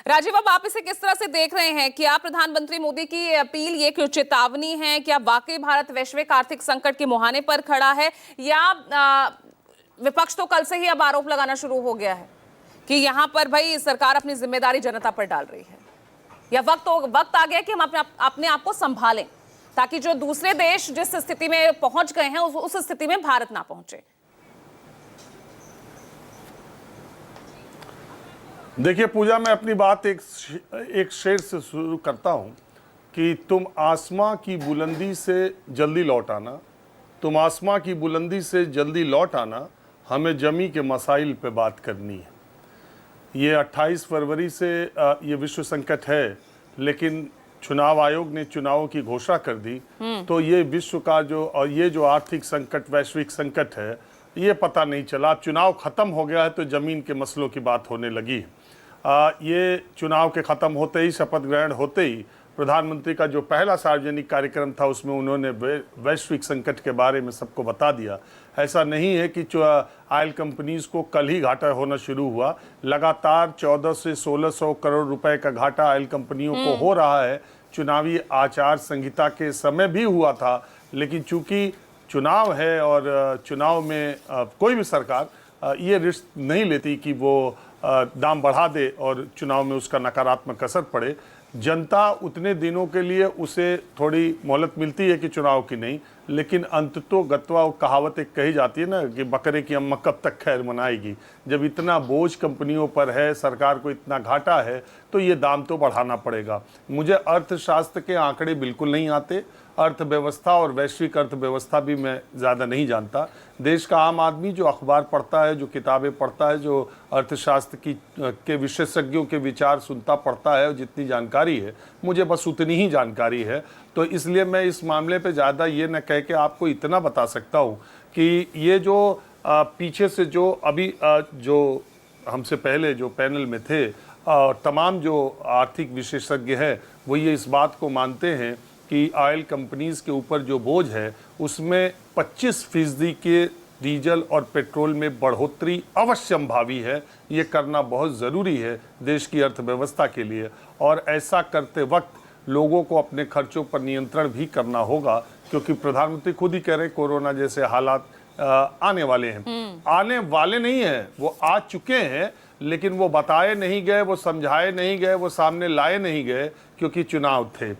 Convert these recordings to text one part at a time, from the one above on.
राजीव, अब आप इसे किस तरह से देख रहे हैं? क्या प्रधानमंत्री मोदी की अपील ये कोई चेतावनी है? क्या वाकई भारत वैश्विक आर्थिक संकट के मुहाने पर खड़ा है, या विपक्ष तो कल से ही अब आरोप लगाना शुरू हो गया है कि यहां पर भाई सरकार अपनी जिम्मेदारी जनता पर डाल रही है, या वक्त आ गया कि हम अपने आप को संभालें ताकि जो दूसरे देश जिस स्थिति में पहुंच गए हैं उस स्थिति में भारत ना पहुंचे? देखिए पूजा, मैं अपनी बात एक शेर से शुरू करता हूं कि तुम आसमां की बुलंदी से जल्दी लौट आना, तुम आसमां की बुलंदी से जल्दी लौट आना, हमें जमी के मसाइल पे बात करनी है। ये 28 फरवरी से ये विश्व संकट है, लेकिन चुनाव आयोग ने चुनावों की घोषणा कर दी तो ये विश्व का ये जो आर्थिक संकट, वैश्विक संकट है, ये पता नहीं चला। चुनाव खत्म हो गया है तो जमीन के मसलों की बात होने लगी। ये चुनाव के ख़त्म होते ही, शपथ ग्रहण होते ही प्रधानमंत्री का जो पहला सार्वजनिक कार्यक्रम था उसमें उन्होंने वैश्विक संकट के बारे में सबको बता दिया। ऐसा नहीं है कि ऑयल कंपनीज़ को कल ही घाटा होना शुरू हुआ, लगातार 1400 से 1600 करोड़ रुपए का घाटा ऑयल कंपनियों को हो रहा है। चुनावी आचार संहिता के समय भी हुआ था, लेकिन चूंकि चुनाव है और चुनाव में कोई भी सरकार ये रिस्क नहीं लेती कि वो दाम बढ़ा दे और चुनाव में उसका नकारात्मक असर पड़े। जनता उतने दिनों के लिए उसे थोड़ी मोहलत मिलती है कि चुनाव की नहीं, लेकिन अंततो गत्वा कहावत एक कही जाती है ना कि बकरे की अम्मा कब तक खैर मनाएगी। जब इतना बोझ कंपनियों पर है, सरकार को इतना घाटा है, तो ये दाम तो बढ़ाना पड़ेगा। मुझे अर्थशास्त्र के आंकड़े बिल्कुल नहीं आते, अर्थव्यवस्था और वैश्विक अर्थव्यवस्था भी मैं ज़्यादा नहीं जानता। देश का आम आदमी जो अखबार पढ़ता है, जो किताबें पढ़ता है, जो अर्थशास्त्र के विशेषज्ञों के विचार सुनता पढ़ता है, जितनी जानकारी है मुझे बस उतनी ही जानकारी है। तो इसलिए मैं इस मामले पे ज़्यादा ये न कह के आपको इतना बता सकता हूँ कि ये जो पीछे से जो अभी जो हमसे पहले जो पैनल में थे तमाम जो आर्थिक विशेषज्ञ हैं वो ये इस बात को मानते हैं कि ऑयल कंपनीज़ के ऊपर जो बोझ है उसमें 25% के डीजल और पेट्रोल में बढ़ोतरी अवश्यंभावी है। ये करना बहुत ज़रूरी है देश की अर्थव्यवस्था के लिए, और ऐसा करते वक्त लोगों को अपने खर्चों पर नियंत्रण भी करना होगा, क्योंकि प्रधानमंत्री खुद ही कह रहे हैं कोरोना जैसे हालात आने वाले हैं। आने वाले नहीं हैं, वो आ चुके हैं, लेकिन वो बताए नहीं गए, वो समझाए नहीं गए, वो सामने लाए नहीं गए, क्योंकि चुनाव थे।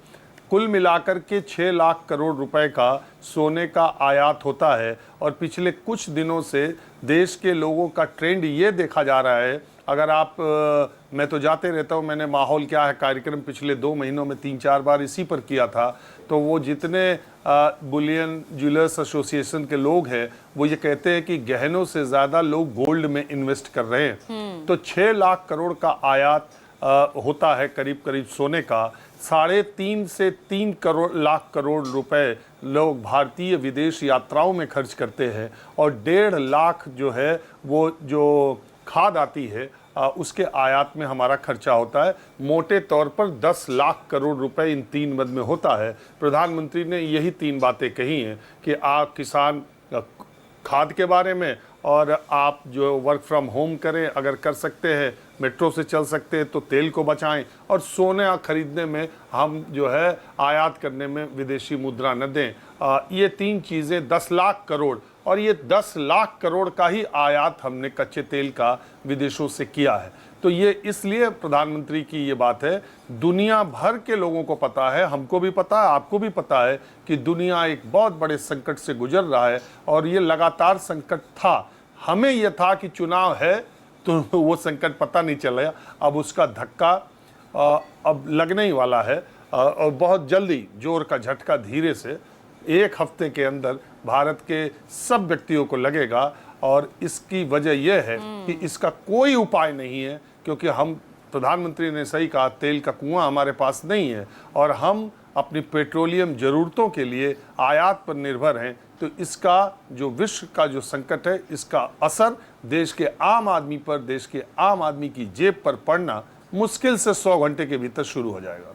कुल मिलाकर के 6 लाख करोड़ रुपए का सोने का आयात होता है, और पिछले कुछ दिनों से देश के लोगों का ट्रेंड ये देखा जा रहा है। अगर आप मैं तो जाते रहता हूँ, मैंने माहौल क्या है कार्यक्रम पिछले 2 महीनों में 3-4 बार इसी पर किया था, तो वो जितने बुलियन ज्वेलर्स एसोसिएशन के लोग हैं वो ये कहते हैं कि गहनों से ज़्यादा लोग गोल्ड में इन्वेस्ट कर रहे हैं। तो 6 लाख करोड़ का आयात होता है करीब करीब सोने का। 3.5 से 3 लाख करोड़ रुपए लोग भारतीय विदेश यात्राओं में खर्च करते हैं, और 1.5 लाख जो है वो जो खाद आती है उसके आयात में हमारा खर्चा होता है। मोटे तौर पर 10 लाख करोड़ रुपए इन 3 मद में होता है। प्रधानमंत्री ने यही 3 बातें कही हैं कि आप किसान खाद के बारे में, और आप जो वर्क फ्रॉम होम करें, अगर कर सकते हैं, मेट्रो से चल सकते हैं तो तेल को बचाएं, और सोना खरीदने में हम जो है आयात करने में विदेशी मुद्रा न दें। ये 3 चीज़ें 10 लाख करोड़, और ये 10 लाख करोड़ का ही आयात हमने कच्चे तेल का विदेशों से किया है। तो ये इसलिए प्रधानमंत्री की ये बात है, दुनिया भर के लोगों को पता है, हमको भी पता है, आपको भी पता है कि दुनिया एक बहुत बड़े संकट से गुजर रहा है, और ये लगातार संकट था। हमें यह था कि चुनाव है तो वो संकट पता नहीं चला, अब उसका धक्का अब लगने ही वाला है, और बहुत जल्दी जोर का झटका धीरे से 1 हफ्ते के अंदर भारत के सब व्यक्तियों को लगेगा। और इसकी वजह यह है कि इसका कोई उपाय नहीं है, क्योंकि हम, प्रधानमंत्री ने सही कहा, तेल का कुआं हमारे पास नहीं है, और हम अपनी पेट्रोलियम ज़रूरतों के लिए आयात पर निर्भर हैं। तो इसका जो विश्व का जो संकट है, इसका असर देश के आम आदमी पर, देश के आम आदमी की जेब पर पड़ना मुश्किल से 100 घंटे के भीतर शुरू हो जाएगा।